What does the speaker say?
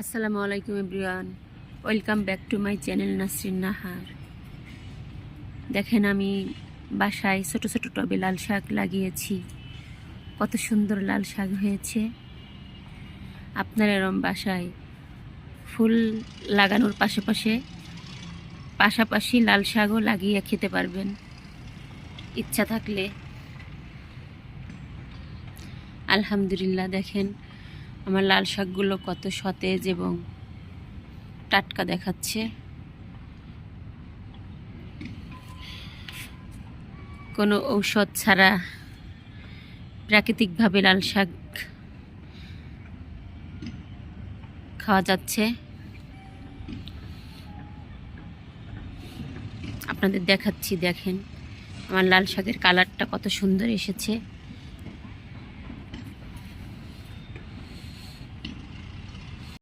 আসসালামু আলাইকুম everyone, welcome back to my channel Nasrin Nahar. দেখেন আমি বাসায় ছোট ছোট টবে লাল শাক লাগিয়েছি। কত সুন্দর লাল শাক হয়েছে। আপনার এরম বাসায় ফুল লাগানোর পাশাপাশি লাল শাকও লাগিয়ে খেতে পারবেন ইচ্ছা থাকলে। আলহামদুলিল্লাহ, দেখেন আমার লাল শাকগুলো কত সতেজ এবং টাটকা দেখাচ্ছে। কোনো ঔষধ ছাড়া প্রাকৃতিকভাবে লাল শাক খাওয়া যাচ্ছে। আপনাদের দেখাচ্ছি, দেখেন আমার লাল শাকের কালারটা কত সুন্দর এসেছে।